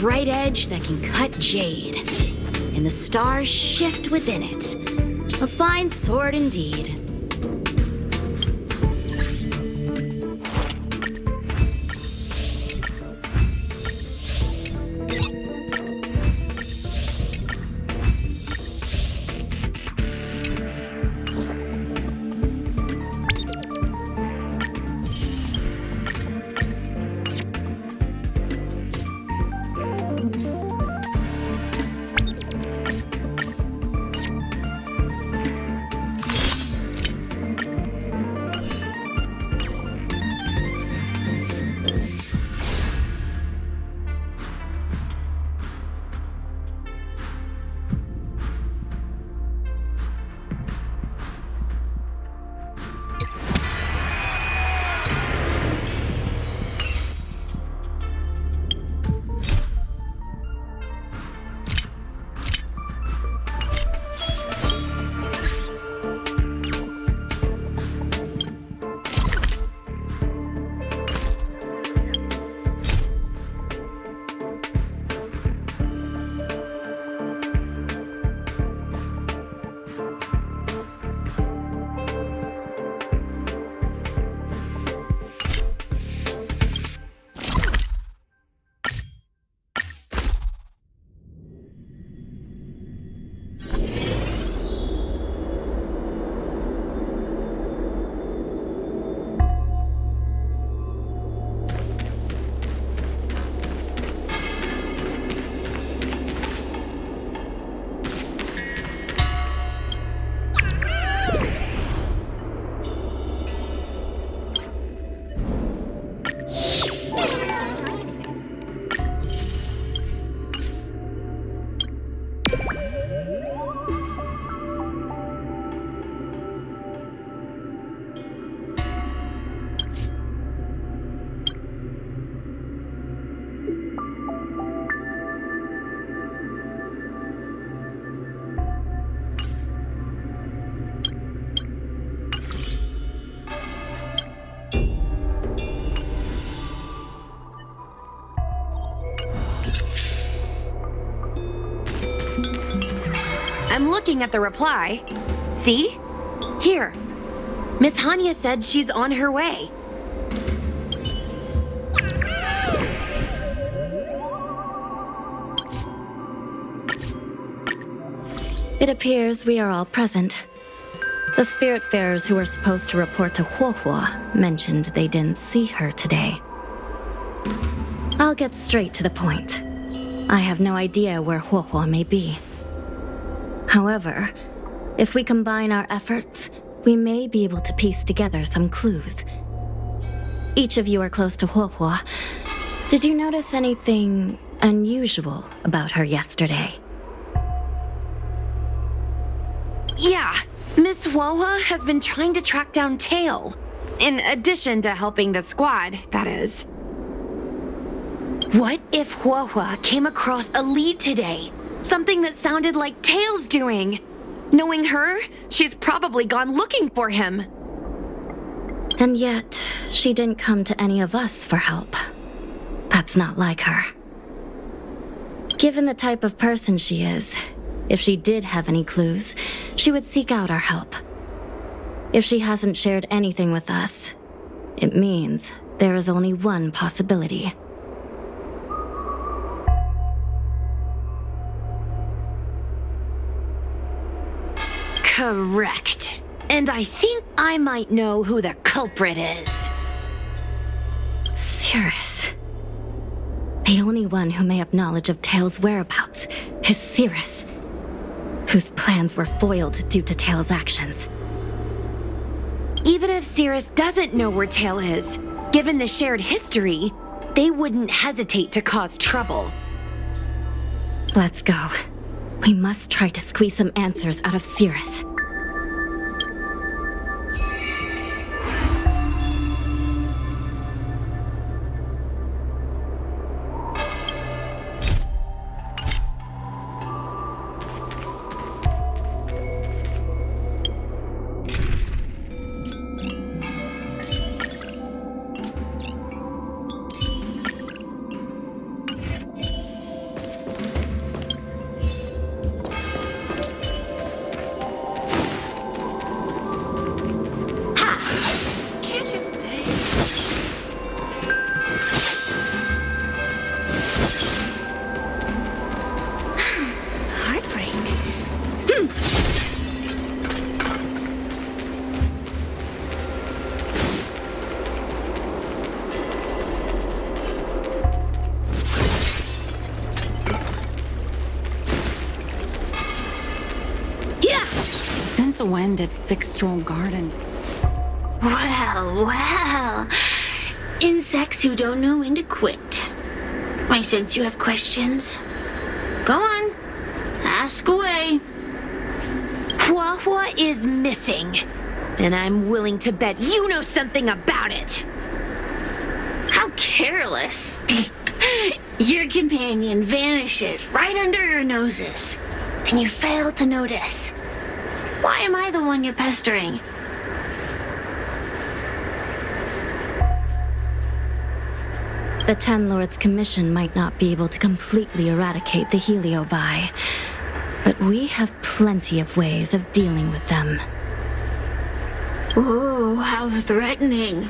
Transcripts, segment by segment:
Bright edge that can cut jade, and the stars shift within it. A fine sword indeed. I'm looking at the reply. See? Here. Miss Hanya said she's on her way. It appears we are all present. The Spiritfarers who were supposed to report to Huohuo mentioned they didn't see her today. I'll get straight to the point. I have no idea where Huohuo may be. However, if we combine our efforts, we may be able to piece together some clues. Each of you are close to Huohuo. Did you notice anything unusual about her yesterday? Yeah, Miss Huohua has been trying to track down Tail. In addition to helping the squad, that is. What if Huohua came across a lead today? Something that sounded like Tail's doing. Knowing her, she's probably gone looking for him. And yet, she didn't come to any of us for help. That's not like her. Given the type of person she is, if she did have any clues, she would seek out our help. If she hasn't shared anything with us, it means there is only one possibility. Correct. And I think I might know who the culprit is. Cirrus, The only one who may have knowledge of Tails' whereabouts is Cirrus, whose plans were foiled due to Tails' actions. Even if Cirrus doesn't know where Tail is, given the shared history, they wouldn't hesitate to cause trouble. Let's go. We must try to squeeze some answers out of Cirrus. Since when did Fixstrom Garden? Well. Insects who don't know when to quit. I sense you have questions. Go on. Ask away. Huahua is missing, and I'm willing to bet you know something about it. How careless. Your companion vanishes right under your noses, and you fail to notice. Why am I the one you're pestering? The Ten Lords' commission might not be able to completely eradicate the Heliobi, but we have plenty of ways of dealing with them. Ooh, how threatening.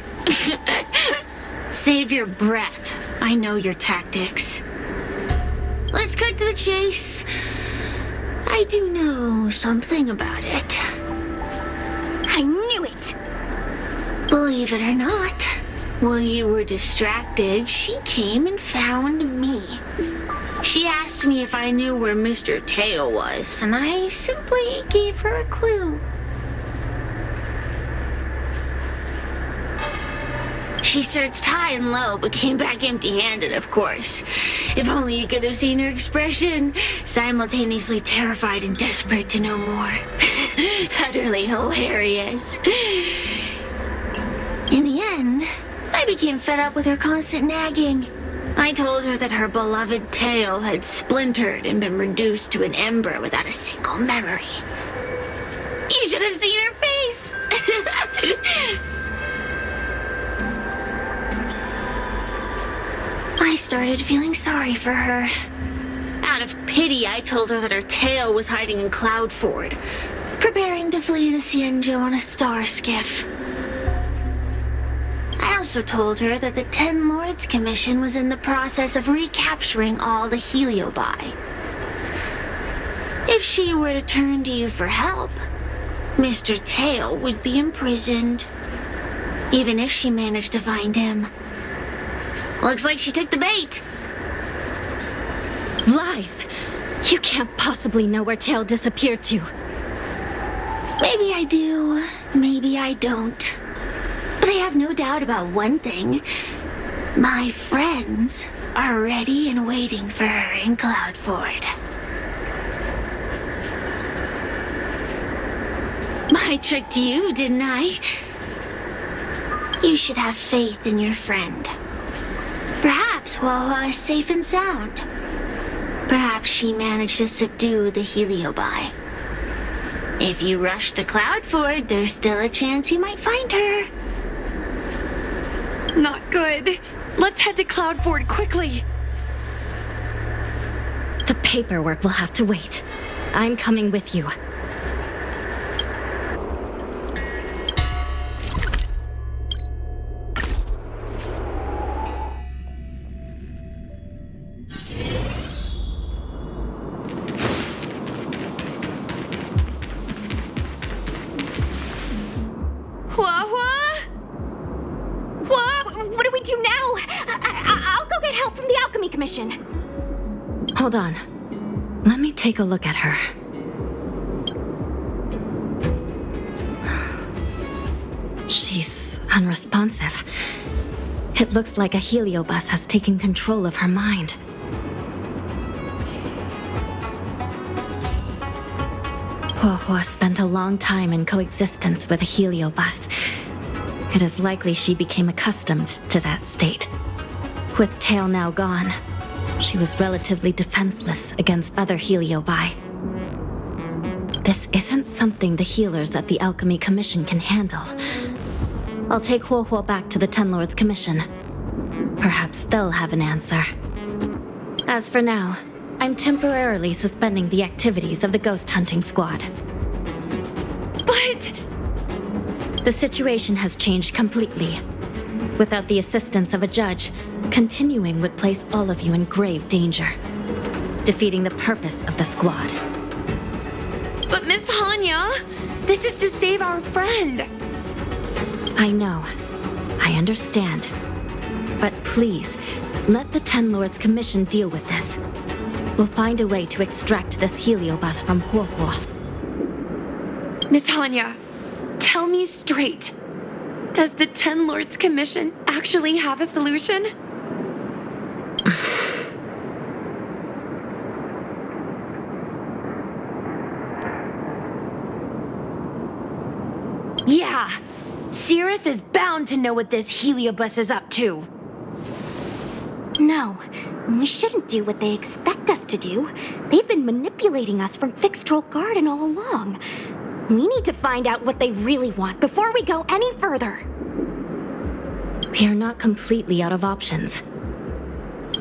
Save your breath. I know your tactics. Let's cut to the chase. I do know something about it. I knew it! Believe it or not, while you were distracted, she came and found me. She asked me if I knew where Mr. Tail was, and I simply gave her a clue. She searched high and low, but came back empty-handed, of course. If only you could have seen her expression, simultaneously terrified and desperate to know more. Utterly hilarious. In the end, I became fed up with her constant nagging. I told her that her beloved tail had splintered and been reduced to an ember without a single memory. You should have seen her face! I started feeling sorry for her. Out of pity, I told her that her tail was hiding in Cloudford, preparing to flee the Xianzhou on a star skiff. I also told her that the Ten Lords Commission was in the process of recapturing all the Heliobi. If she were to turn to you for help, Mr. Tail would be imprisoned, even if she managed to find him. Looks like she took the bait. Lies! You can't possibly know where Tail disappeared to. Maybe I do, maybe I don't. But I have no doubt about one thing. My friends are ready and waiting for her in Cloudford. I tricked you, didn't I? You should have faith in your friend. Perhaps Wawa is safe and sound. Perhaps she managed to subdue the Heliobi. If you rush to Cloudford, there's still a chance you might find her. Not good. Let's head to Cloudford quickly. The paperwork will have to wait. I'm coming with you. What do we do now? I'll go get help from the Alchemy Commission. Hold on. Let me take a look at her. She's unresponsive. It looks like a heliobus has taken control of her mind. Huohuo spent a long time in coexistence with a heliobus. It is likely she became accustomed to that state. With Tail now gone, she was relatively defenseless against other heliobi. This isn't something the healers at the Alchemy Commission can handle. I'll take Huohuo back to the Ten Lords Commission. Perhaps they'll have an answer. As for now, I'm temporarily suspending the activities of the ghost hunting squad. But... The situation has changed completely. Without the assistance of a judge, continuing would place all of you in grave danger, defeating the purpose of the squad. But Miss Hanya, this is to save our friend. I know. I understand. But please, let the Ten Lords Commission deal with this. We'll find a way to extract this heliobus from Huohuo. Miss Hanya, tell me straight. Does the Ten Lords Commission actually have a solution? Yeah, Cirrus is bound to know what this heliobus is up to. No, we shouldn't do what they expect us to do. They've been manipulating us from Fixed Troll Garden all along. We need to find out what they really want before we go any further. We are not completely out of options.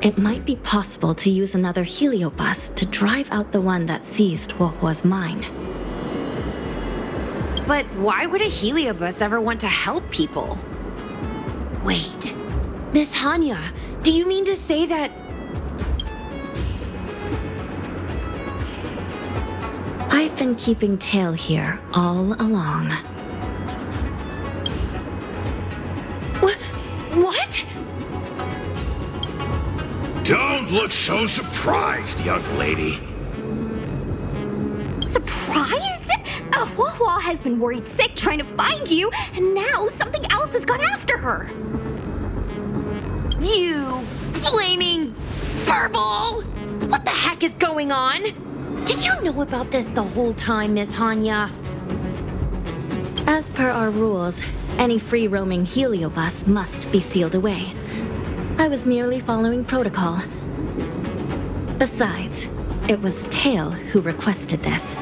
It might be possible to use another heliobus to drive out the one that seized Huohuo's mind. But why would a heliobus ever want to help people? Wait, Miss Hanya, do you mean to say that... I've been keeping Tail here all along. What? Don't look so surprised, young lady. Surprised? Huohuo has been worried sick trying to find you, and now something else has gone after her. You flaming furball! What the heck is going on? Did you know about this the whole time, Miss Hanya? As per our rules, any free-roaming heliobus must be sealed away. I was merely following protocol. Besides, it was Tail who requested this.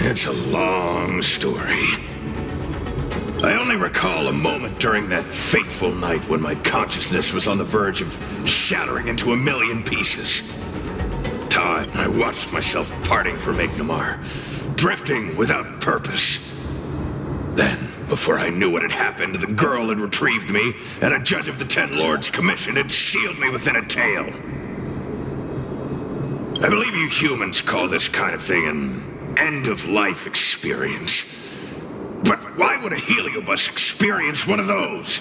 It's a long story. I only recall a moment during that fateful night when my consciousness was on the verge of shattering into a million pieces. Time I watched myself parting from Ignomar, drifting without purpose. Then, before I knew what had happened, the girl had retrieved me, and a judge of the Ten Lords Commission had sealed me within a tail. I believe you humans call this kind of thing an end-of-life experience. But why would a heliobus experience one of those?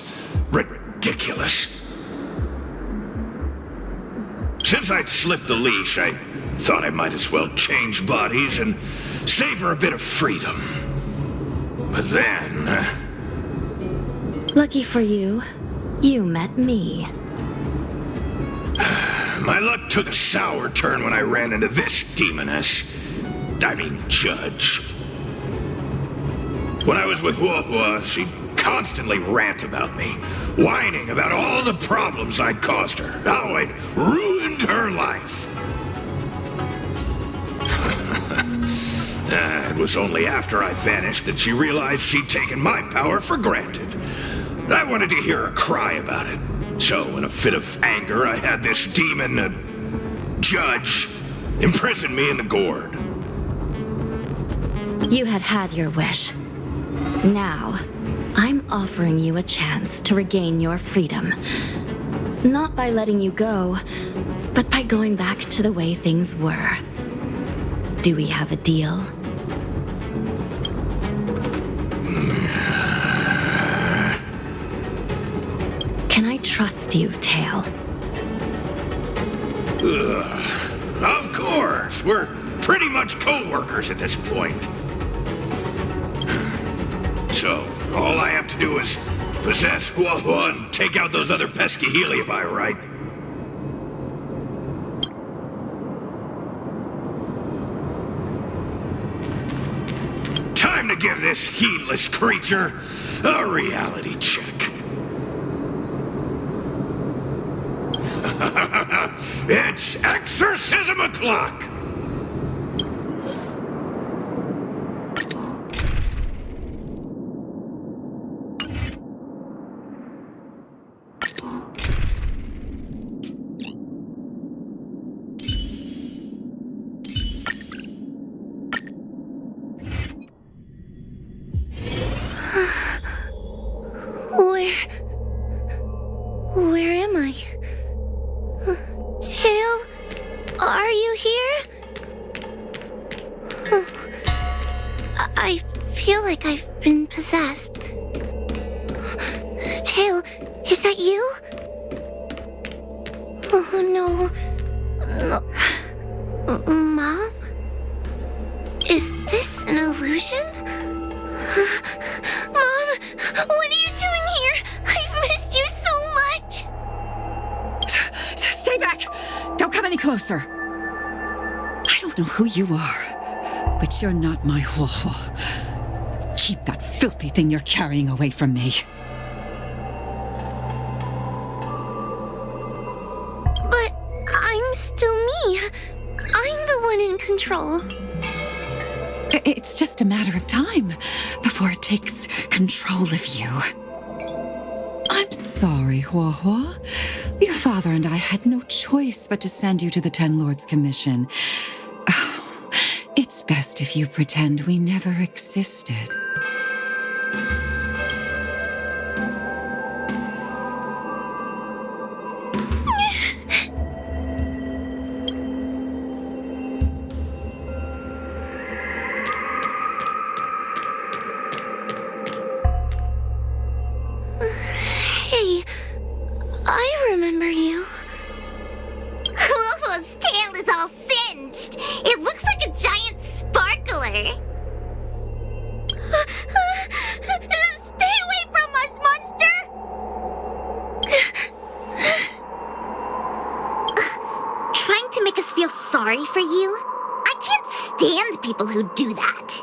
Ridiculous. Since I'd slipped the leash, I thought I might as well change bodies and savor a bit of freedom. But then... Lucky for you, you met me. my luck took a sour turn when I ran into this demoness. I mean, judge. When I was with Huohuo, she'd constantly rant about me, whining about all the problems I'd caused her, how I'd ruined her life. It was only after I vanished that she realized she'd taken my power for granted. I wanted to hear her cry about it. So, in a fit of anger, I had this demon, judge, imprison me in the gourd. You had had your wish. Now, I'm offering you a chance to regain your freedom. Not by letting you go, but by going back to the way things were. Do we have a deal? Can I trust you, Tail? Of course, we're pretty much co-workers at this point. So, all I have to do is possess Hua and take out those other pesky Heliobi, right? Time to give this heedless creature a reality check. It's exorcism o'clock! Where am I? Tail, are you here? I feel like I've been possessed. Tail, is that you? Oh no. Mom? Is this an illusion? Mom, what are you doing here? I've missed you so much. Stay back! Don't come any closer. I don't know who you are, but you're not my Hua. Keep that filthy thing you're carrying away from me. But I'm still me. I'm the one in control. It's just a matter of time before it takes control of you. I'm sorry, Hua. Your father and I had no choice but to send you to the Ten Lords Commission. Oh, it's best if you pretend we never existed. Hey, I remember you. Kuohu's tail is all singed. It looks like a giant sparkler. Stay away from us, monster! Trying to make us feel sorry for you? I can't stand people who do that.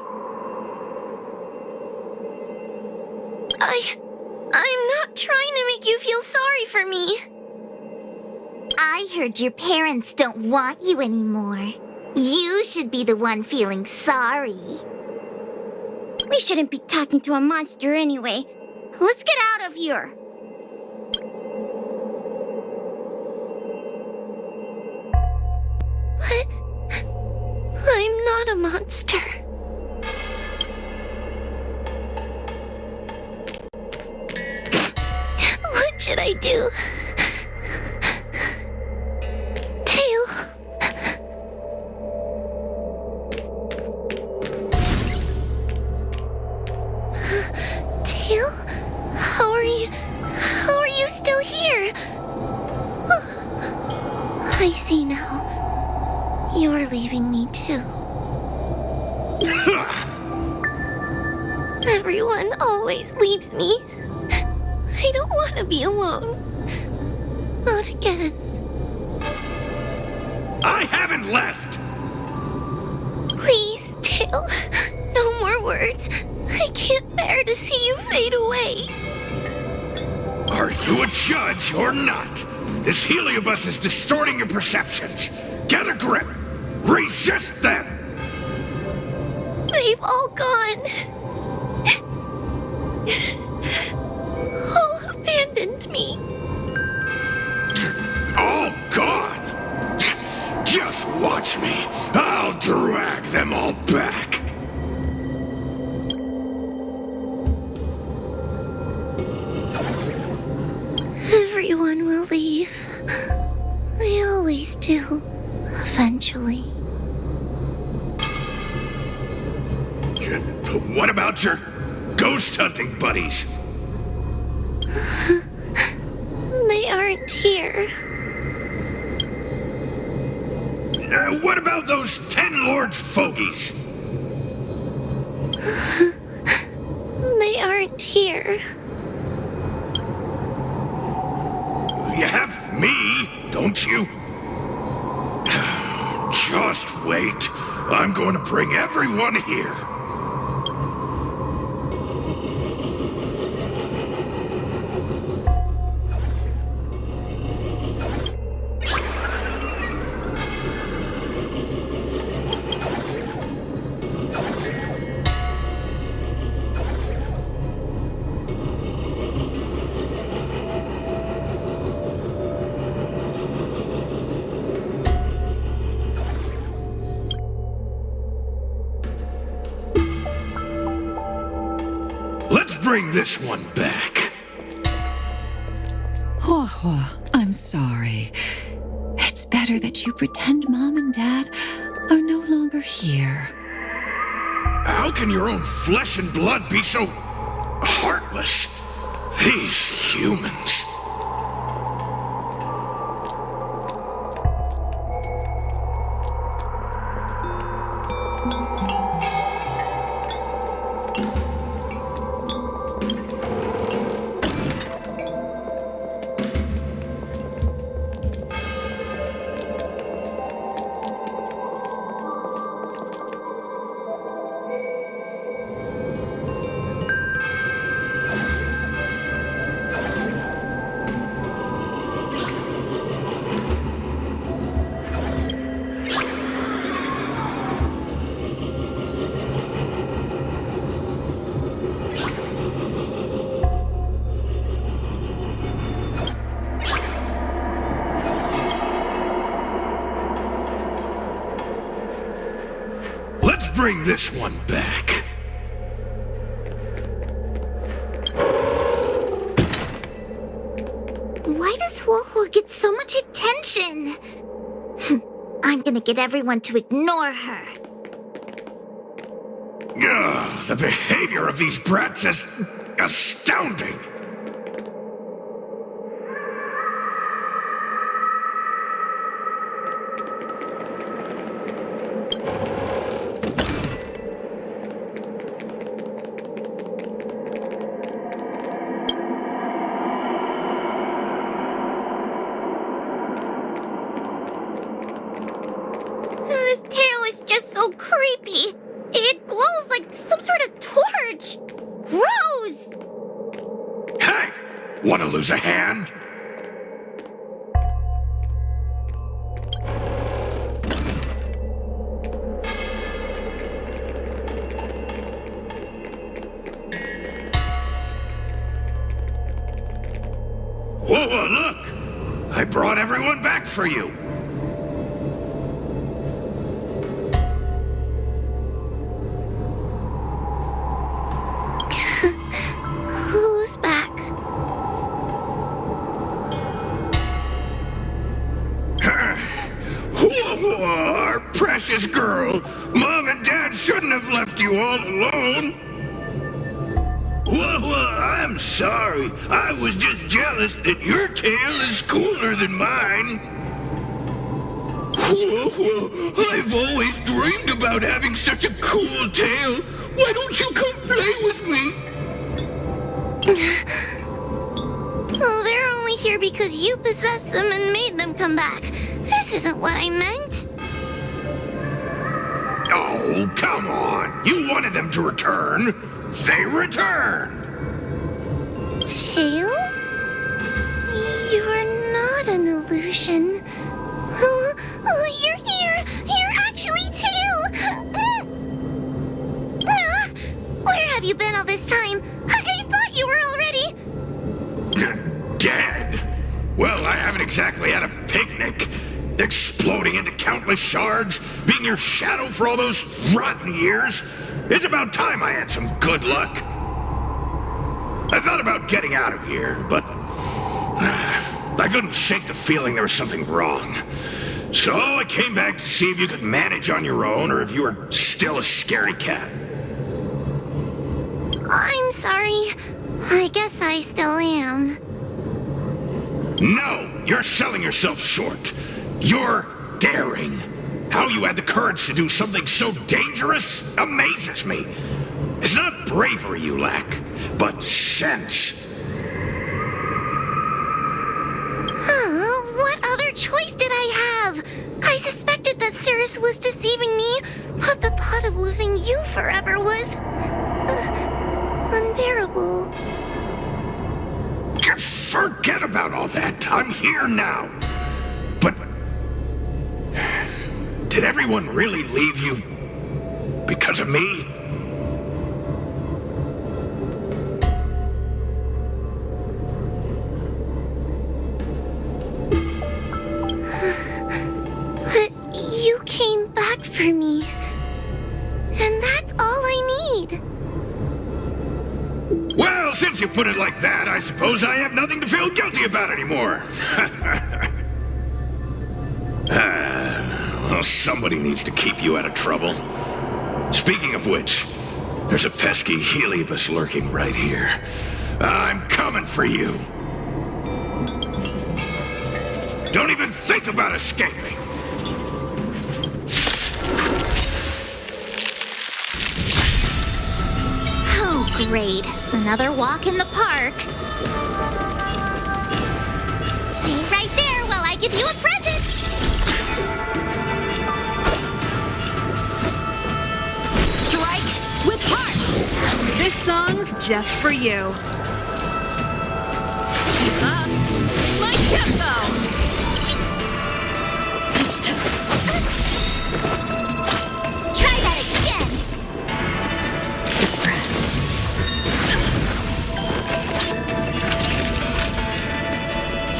I'm not trying to make you feel sorry for me. I heard your parents don't want you anymore. You should be the one feeling sorry. We shouldn't be talking to a monster anyway. Let's get out of here. But I'm not a monster. What should I do? Tail. Tail? How are you still here? I see now. You're leaving me too. Everyone always leaves me. I don't want to be alone. Not again. I haven't left! Please, Tail. No more words. I can't bear to see you fade away. Are you a judge or not? This heliobus is distorting your perceptions. Get a grip! Resist them! They've all gone. All abandoned me. All gone! Just watch me. I'll drag them all back. Everyone will leave. They always do. Eventually. What about your ghost hunting buddies? They aren't here. What about those 10 Lords fogies? They aren't here. You have me, don't you? Just wait. I'm going to bring everyone here. Bring this one back. Hua, I'm sorry. It's better that you pretend Mom and Dad are no longer here. How can your own flesh and blood be so heartless? These humans. Bring this one back. Why does Hua get so much attention? I'm gonna get everyone to ignore her. Ugh, the behavior of these brats is astounding. Creepy. It glows like some sort of torch. Gross. Hey, wanna lose a hand? Whoa, look! I brought everyone back for you. Who's back? Our precious girl. Mom and Dad shouldn't have left you all alone. I'm sorry. I was just jealous that your tail is cooler than mine. I've always dreamed about having such a cool tail. Why don't you come play with me? Oh, they're only here because you possessed them and made them come back. This isn't what I meant. Oh, come on. You wanted them to return. They returned. Tail? You're not an illusion. Oh, you're here. You're actually Tail. Where have you been all this time? I thought you were already... Dead? Well, I haven't exactly had a picnic. Exploding into countless shards, being your shadow for all those rotten years. It's about time I had some good luck. I thought about getting out of here, but I couldn't shake the feeling there was something wrong. So I came back to see if you could manage on your own or if you were still a scaredy cat. I'm sorry. I guess I still am. No, you're selling yourself short. You're daring. How you had the courage to do something so dangerous amazes me. It's not bravery you lack, but sense. What other choice did I have? I suspected that Cirrus was deceiving me, but the thought of losing you forever was... unbearable. Forget about all that. I'm here now. But... did everyone really leave you? Because of me? But you came back for me. And that's all I need. Well, since you put it like that, I suppose I have nothing to feel guilty about anymore. Well, somebody needs to keep you out of trouble. Speaking of which, there's a pesky Heliobus lurking right here. I'm coming for you. Don't even think about escaping. Oh, great. Another walk in the park. Stay right there while I give you a present. Strike with heart! This song's just for you. Keep up my tempo! Try that again.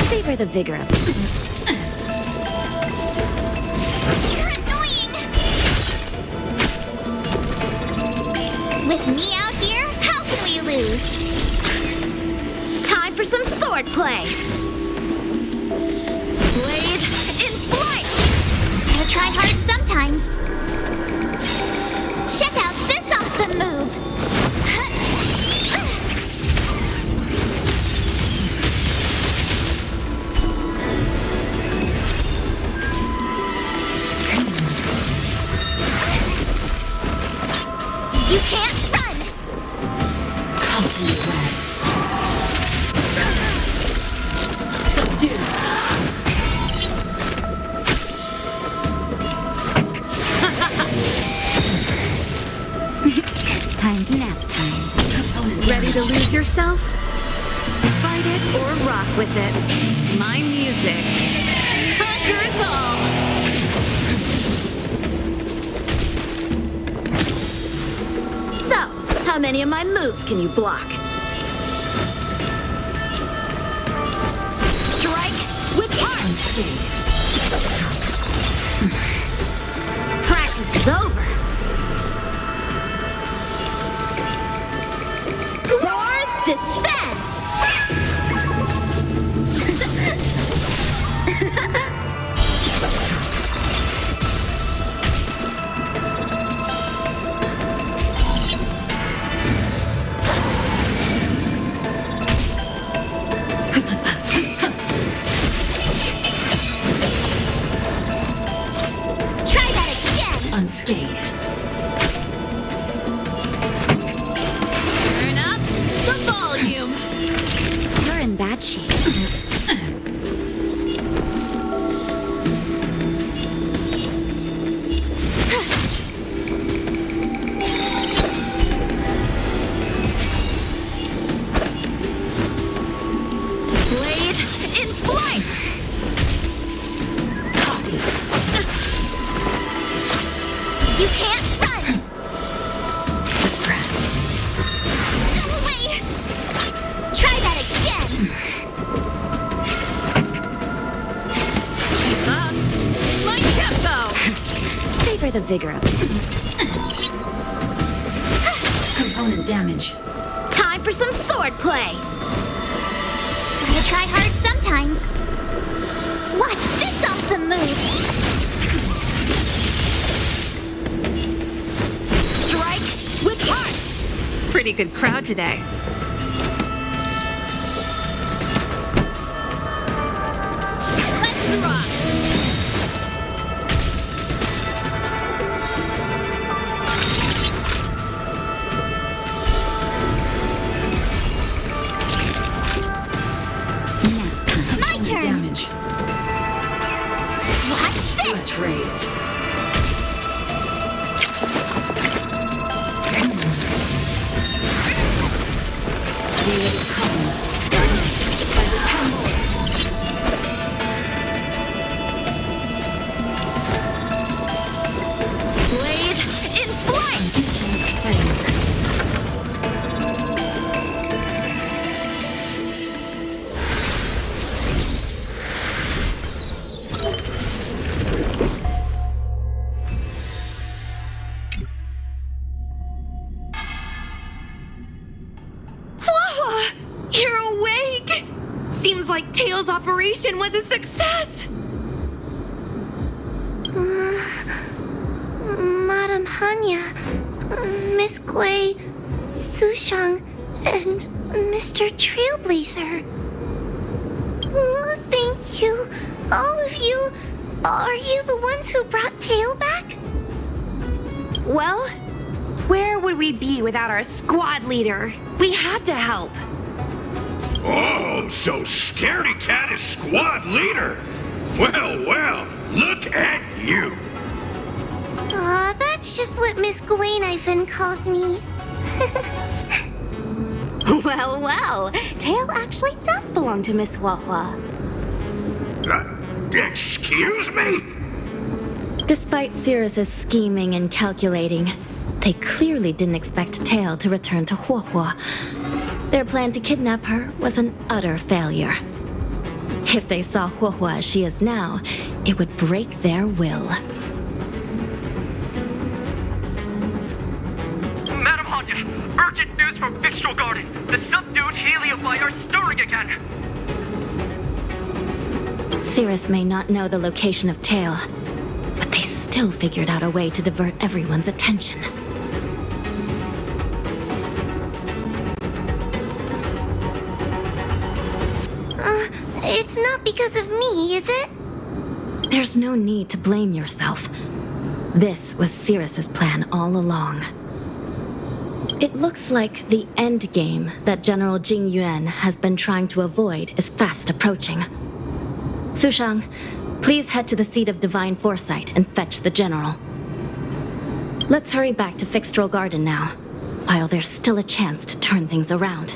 Savor the vigor of it. You're annoying. With me out here, how can we lose? Time for some swordplay. Blade in flight! Gotta try hard sometimes. Check out this awesome move. You can't run! Come to me, Brad. Subdue. Time to nap time. Ready to lose yourself? Fight it or rock with it. My music conquers all. So, how many of my moves can you block? Strike with heart. Practice is over. Swords descend! Try that again! Unscathed. Turn up the volume. You're in bad shape. Blade in flight. You can't run! Go away! Try that again! Keep up my tempo. Savor the vigor of it. Component damage. Time for some swordplay. Gotta try hard sometimes. Watch this awesome move! Strike with heart. Pretty good crowd today. Let's rock. We will come. By the temple. Blade in flight! Whoa! You're awake! Seems like Tails' operation was a success! Madam Hanya, Miss Gui, Sushang, and Mr. Trailblazer. Oh, thank you, all of you. Are you the ones who brought Tail back? Well, where would we be without our squad leader? We had to help. Oh, so Scaredy Cat is squad leader. Well, look at you. Aw, that's just what Miss Gwainifin calls me. Well, Tail actually does belong to Miss Huahua. Excuse me? Despite Cirrus's scheming and calculating, they clearly didn't expect Tail to return to Huahua. Their plan to kidnap her was an utter failure. If they saw Huahua as she is now, it would break their will. Madam Hanya, urgent news from Fixtral Garden. The subdued Heliobi are stirring again. Cirrus may not know the location of Tail, but they still figured out a way to divert everyone's attention. It's not because of me, is it? There's no need to blame yourself. This was Cirrus's plan all along. It looks like the end game that General Jing Yuan has been trying to avoid is fast approaching. Sushang, please head to the seat of Divine Foresight and fetch the General. Let's hurry back to Fixtral Garden now, while there's still a chance to turn things around.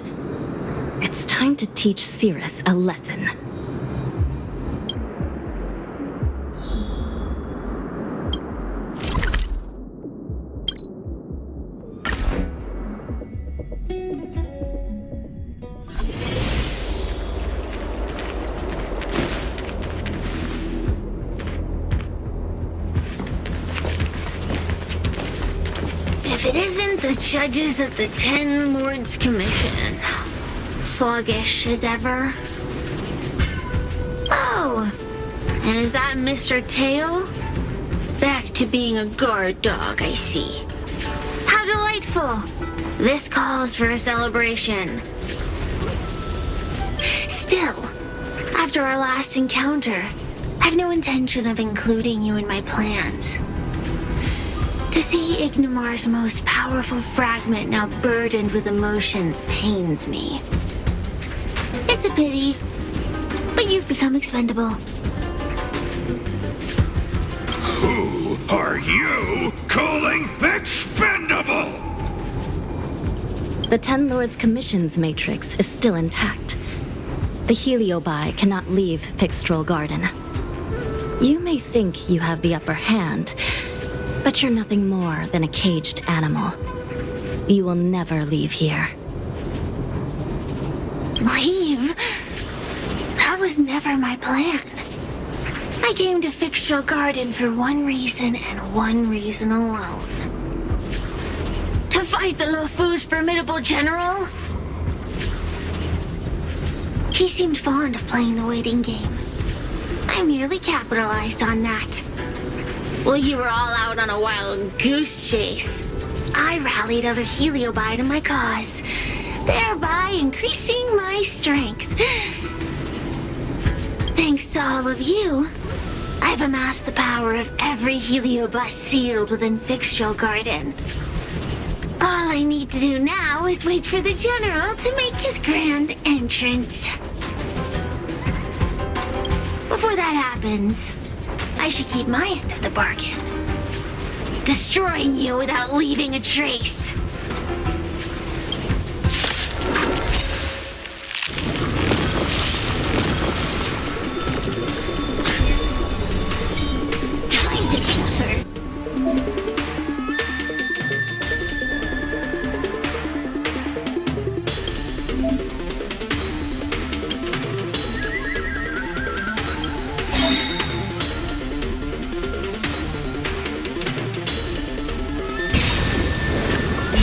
It's time to teach Cirrus a lesson. If it isn't the judges of the Ten Lords Commission, sluggish as ever. Oh, and is that Mr. Tail? Back to being a guard dog, I see. How delightful! This calls for a celebration. Still, after our last encounter, I've no intention of including you in my plans. To see Ignimar's most powerful fragment now burdened with emotions pains me. It's a pity, but you've become expendable. Who are you calling expendable? The Ten Lords Commission's matrix is still intact. The Heliobi cannot leave Fixtral Garden. You may think you have the upper hand, but you're nothing more than a caged animal. You will never leave here. Leave? That was never my plan. I came to Fixtral Garden for one reason and one reason alone. To fight the Luofu's formidable general? He seemed fond of playing the waiting game. I merely capitalized on that. While you were all out on a wild goose chase, I rallied other Heliobi to my cause, thereby increasing my strength. Thanks to all of you, I've amassed the power of every Heliobus sealed within Fixtral Garden. All I need to do now is wait for the General to make his grand entrance. Before that happens, I should keep my end of the bargain. Destroying you without leaving a trace.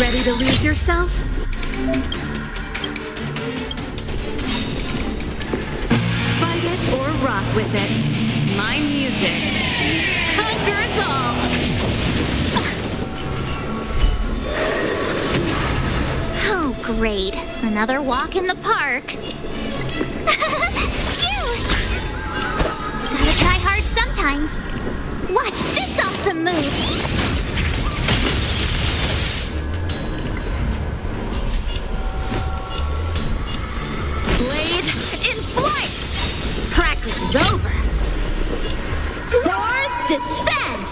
Ready to lose yourself? Fight it or rock with it. My music conquers all. Oh, great. Another walk in the park. Phew! Gotta try hard sometimes. Watch this awesome move. Blade in flight! Practice is over. Swords descend!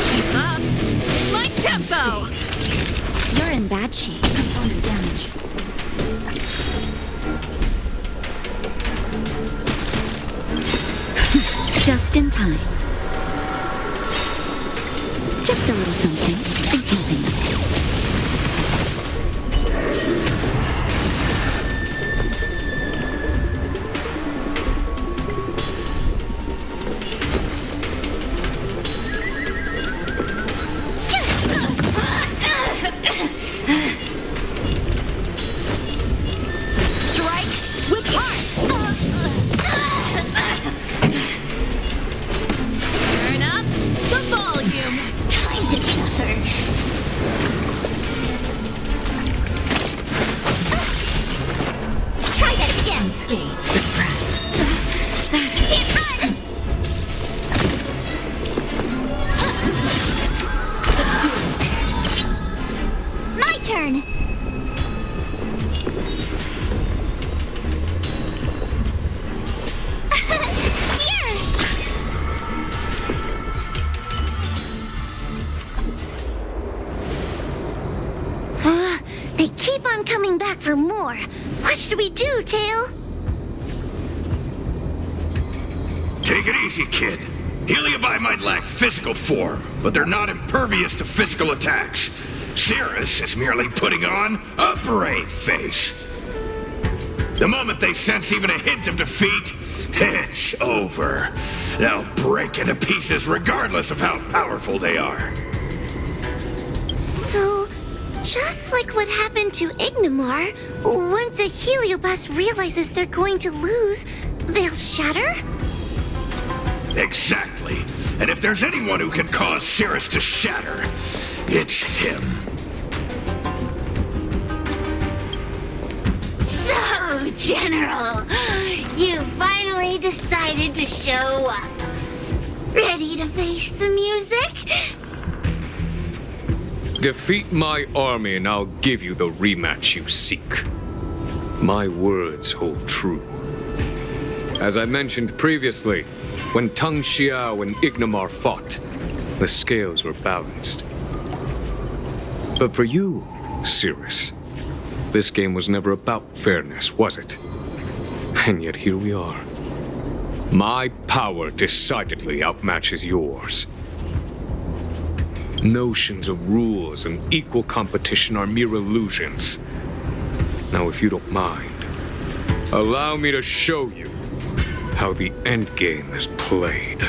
Keep up! My tempo! You're in bad shape. Component damage. Just in time. Just a little something. Think nothing of it. Strike with heart! Turn up the volume! Time to suffer. Try that again. Unscathed, suppress. Can't run! My turn! Here! They keep on coming back for more. What should we do, Tail? Take it easy, kid. Heliobi might lack physical form, but they're not impervious to physical attacks. Cirrus is merely putting on a brave face. The moment they sense even a hint of defeat, it's over. They'll break into pieces regardless of how powerful they are. So, just like what happened to Ignimar, once a Heliobus realizes they're going to lose, they'll shatter? Exactly. And if there's anyone who can cause Cirrus to shatter, it's him. So, General, you finally decided to show up. Ready to face the music? Defeat my army and I'll give you the rematch you seek. My words hold true. As I mentioned previously, when Tang Xiao and Ignimar fought, the scales were balanced. But for you, Cirrus, this game was never about fairness, was it? And yet here we are. My power decidedly outmatches yours. Notions of rules and equal competition are mere illusions. Now, if you don't mind, allow me to show you how the endgame is played.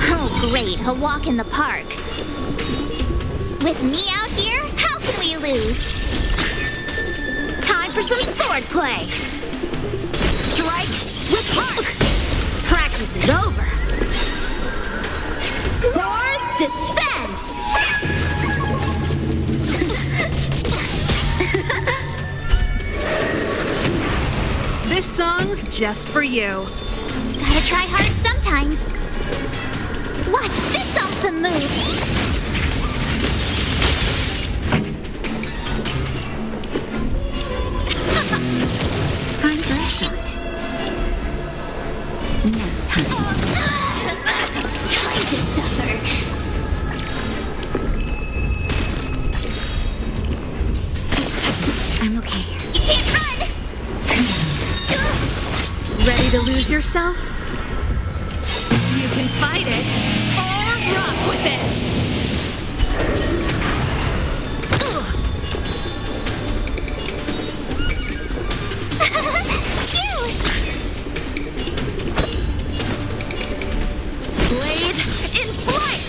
Oh, great, a walk in the park. With me out here, how can we lose? Time for some sword play. Strike with heart! Practice is over. Swords descend! This song's just for you. Gotta try hard sometimes. Watch this awesome move. Time for a shot. Now time. Time to suffer. I'm okay. You can't run! Ready to lose yourself? You can fight it or rock with it. Blade in flight!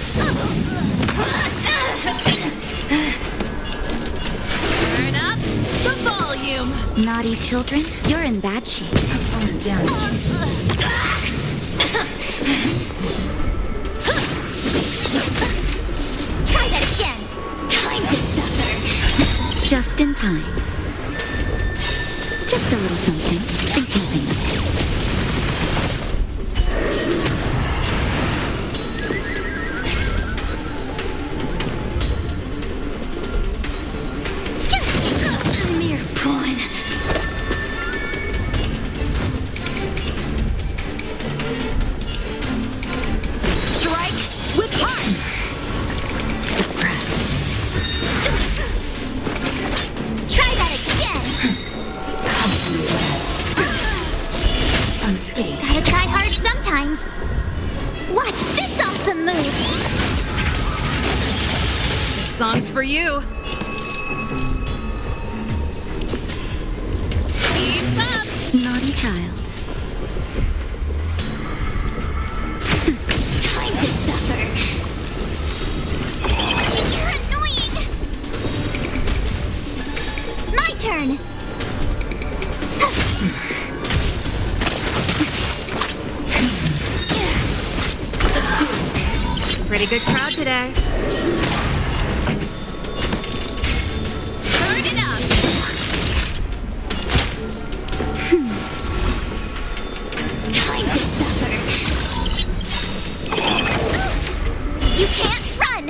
Turn up the volume! Naughty children, you're in bad shape. Try that again! Time to suffer! Just in time. Just a little something in keeping us. Mere pawn. Strike with heart! Suppress. Try that again! Unscathed. Gotta try hard sometimes. Watch this awesome move! This song's for you. Keep up! Naughty child. Time to suffer. You're annoying! My turn! Pretty good crowd today. Turn it up! Time to suffer. You can't run!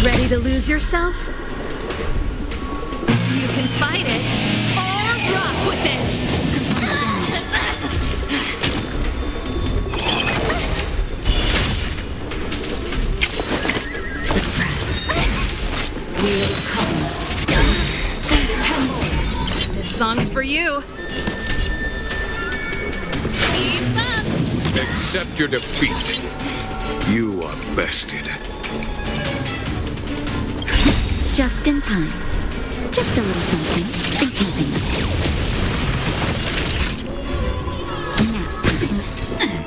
Ready to lose yourself? You can fight it or rock with it. This song's for you. Keep up! Accept your defeat. You are bested. Just in time. Just a little something in keeping us. Nap time.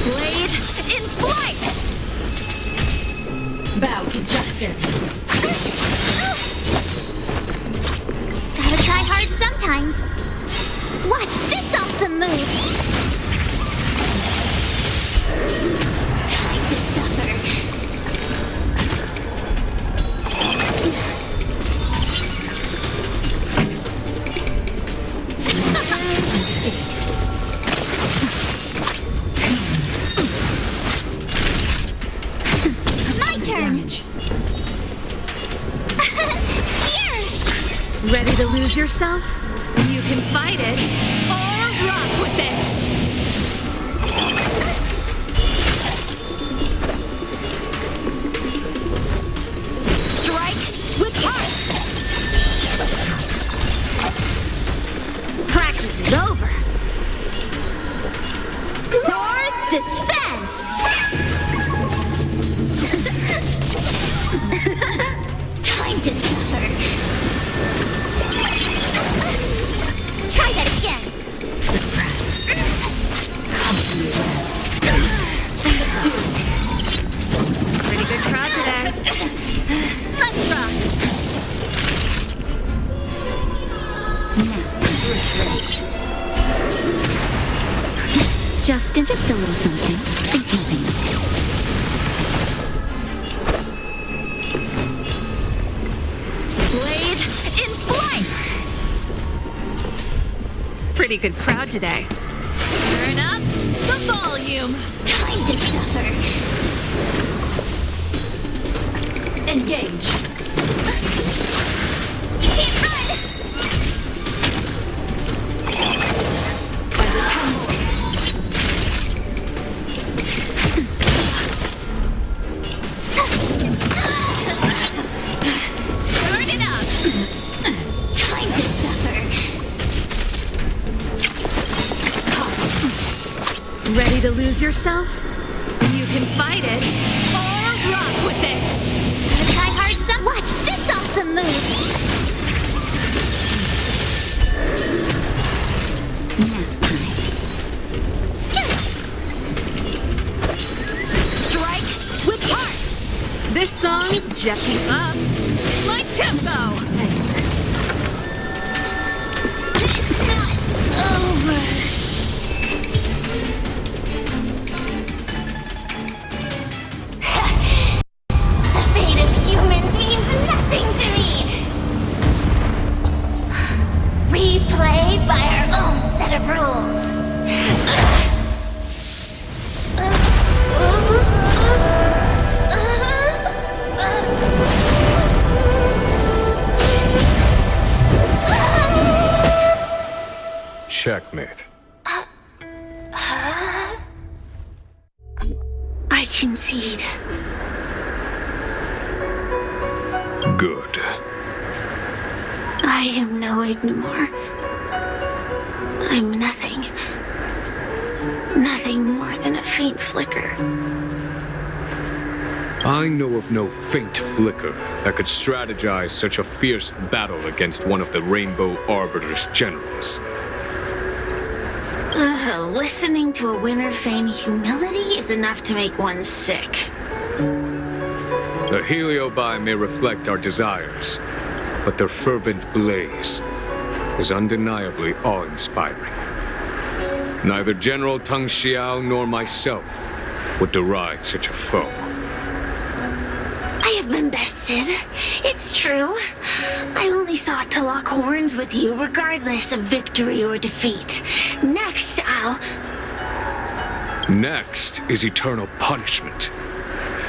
Blade in flight! Bow to justice. Gotta try hard sometimes. Watch this awesome move. Time to suffer. My turn. Here. Ready to lose yourself? You can fight it or rock with it. Strike with heart. Practice is over. Swords descend. Time to suffer. Try that again. Suppress. Pretty good crowd today. Let's rock. Just a little something in keeping us. Blade in flight. Pretty good crowd today. Turn up the volume. Time to suffer. Engage. You can't run! Turn it up. Time to suffer. Ready to lose yourself? You can fight it or rock with it. Try hard stuff. Watch this awesome move. Strike with heart. This song's just keep up my tempo. It's not over. The fate of humans means nothing to me. We play by our own set of rules. Checkmate. I concede. Good. I am no Ignimore. I'm nothing. Nothing more than a faint flicker. I know of no faint flicker that could strategize such a fierce battle against one of the Rainbow Arbiter's generals. Listening to a winner feign humility is enough to make one sick. The Heliobi may reflect our desires, but their fervent blaze is undeniably awe-inspiring. Neither General Tang Xiao nor myself would deride such a foe. I have been bested. It's true. I only sought to lock horns with you regardless of victory or defeat. Next, Next is eternal punishment.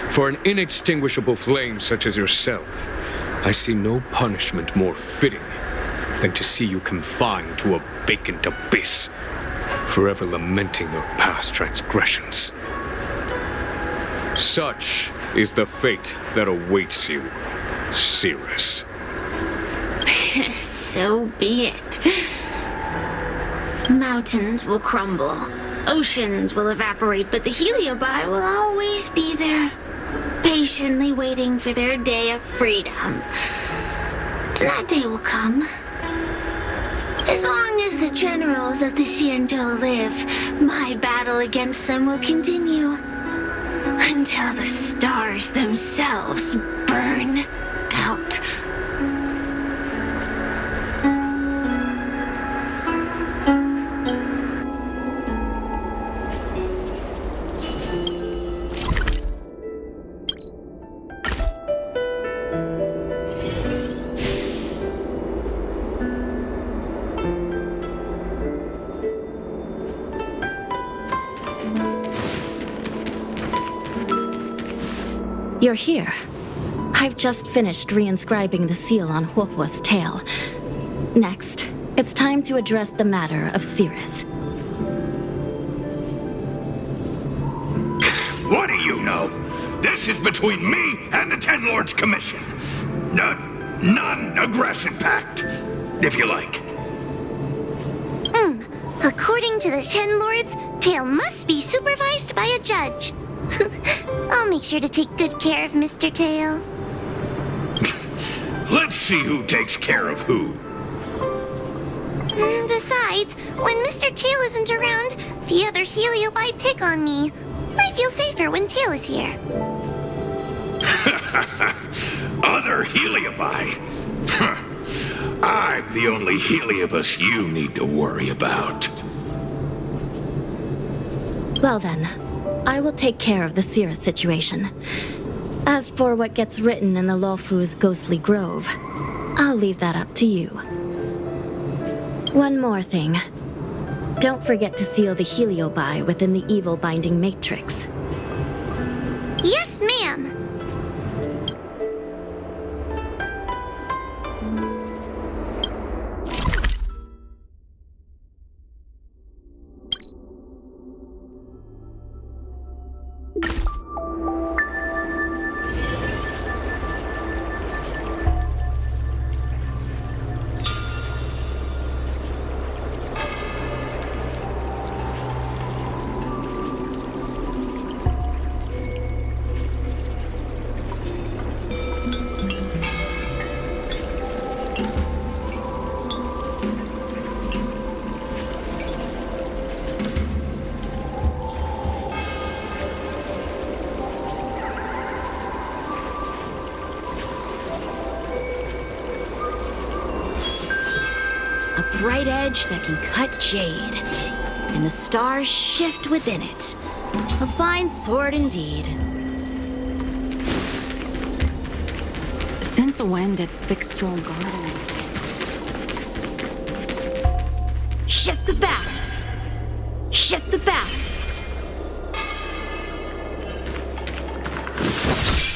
For an inextinguishable flame such as yourself, I see no punishment more fitting than to see you confined to a vacant abyss, forever lamenting your past transgressions. Such is the fate that awaits you, Cirrus. So be it. Mountains will crumble. Oceans will evaporate, but the Heliobi will always be there, patiently waiting for their day of freedom. And that day will come. As long as the generals of the Xianzhou live, my battle against them will continue. Until the stars themselves burn out. You're here. I've just finished reinscribing the seal on Huohuo's tail. Next, it's time to address the matter of Cirrus. What do you know? This is between me and the Ten Lords Commission. A non-aggression pact, if you like. According to the Ten Lords, Tail must be supervised by a judge. I'll make sure to take good care of Mr. Tail. Let's see who takes care of who. Besides, when Mr. Tail isn't around, the other Heliobi pick on me. I feel safer when Tail is here. Other Heliobi? I'm the only Heliobus you need to worry about. Well then, I will take care of the Cirrus situation. As for what gets written in the Luofu's ghostly grove, I'll leave that up to you. One more thing. Don't forget to seal the Heliobi within the evil binding matrix. Yes, ma'am. A bright edge that can cut jade. And the stars shift within it. A fine sword indeed. Since when did Fixstroll Garden? Shift the balance. Shift the balance.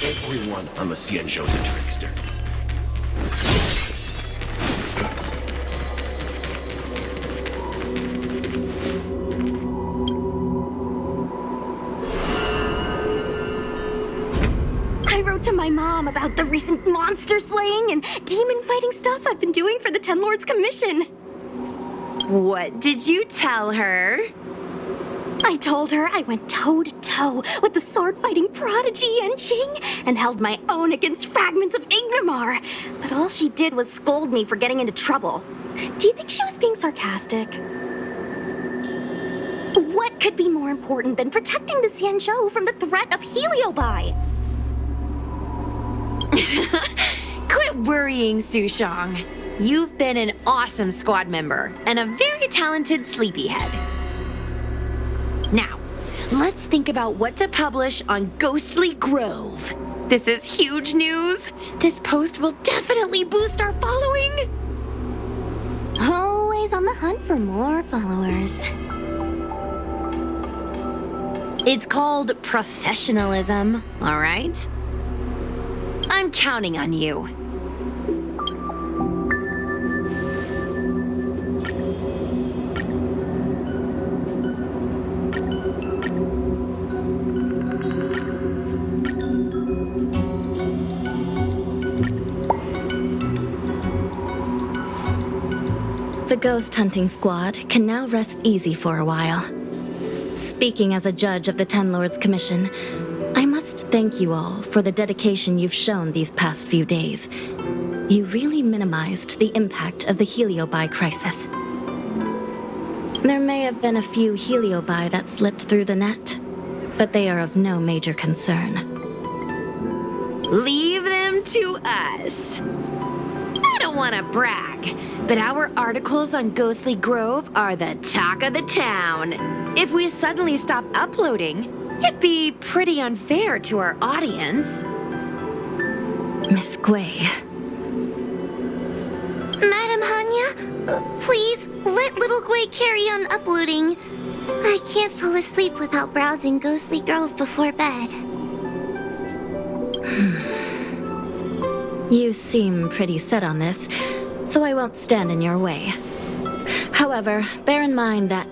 Everyone on the Xianzhou's a trickster. I wrote to my mom about the recent monster slaying and demon fighting stuff I've been doing for the Ten Lords Commission. What did you tell her? I told her I went toe-to-toe with the sword-fighting prodigy Yanqing and held my own against fragments of Ingmar. But all she did was scold me for getting into trouble. Do you think she was being sarcastic? What could be more important than protecting the Xianzhou from the threat of Heliobi? Quit worrying, Sushong. You've been an awesome squad member and a very talented sleepyhead. Now, let's think about what to publish on Ghostly Grove. This is huge news. This post will definitely boost our following. Always on the hunt for more followers. It's called professionalism, all right? I'm counting on you. The ghost hunting squad can now rest easy for a while. Speaking as a judge of the Ten Lords Commission, I must thank you all for the dedication you've shown these past few days. You really minimized the impact of the Heliobi crisis. There may have been a few Heliobi that slipped through the net, but they are of no major concern. Leave them to us. I don't want to brag, but our articles on Ghostly Grove are the talk of the town. If we suddenly stopped uploading, it'd be pretty unfair to our audience. Miss Gui. Madam Hanya, please let little Gui carry on uploading. I can't fall asleep without browsing Ghostly Grove before bed. You seem pretty set on this, so I won't stand in your way. However, bear in mind that...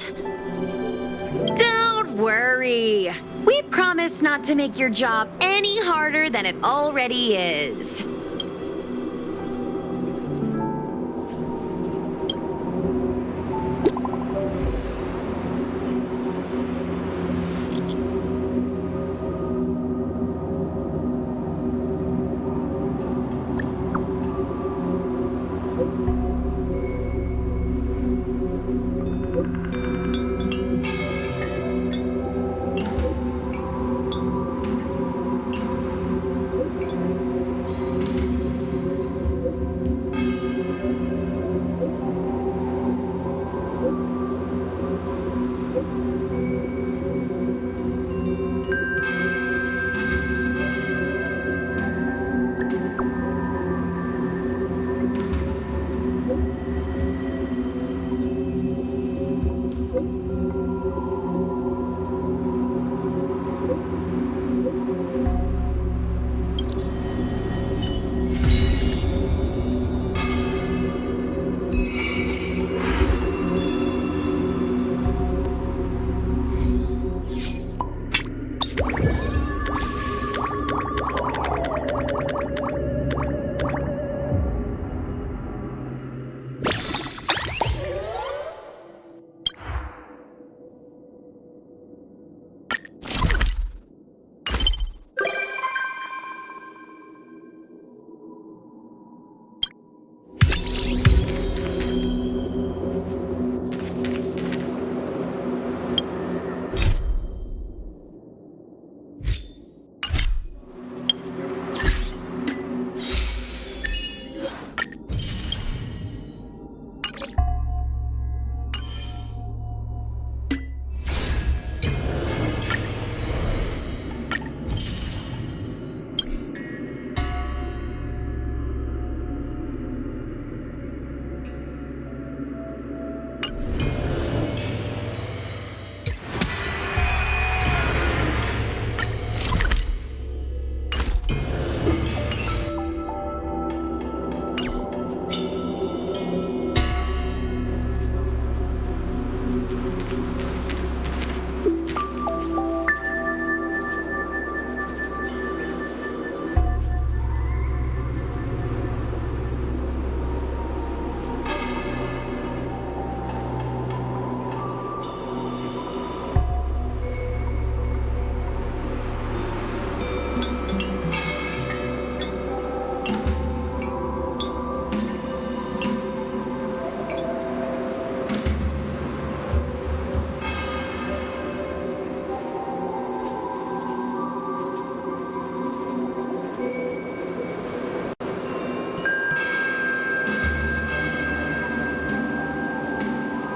Don't worry. We promise not to make your job any harder than it already is.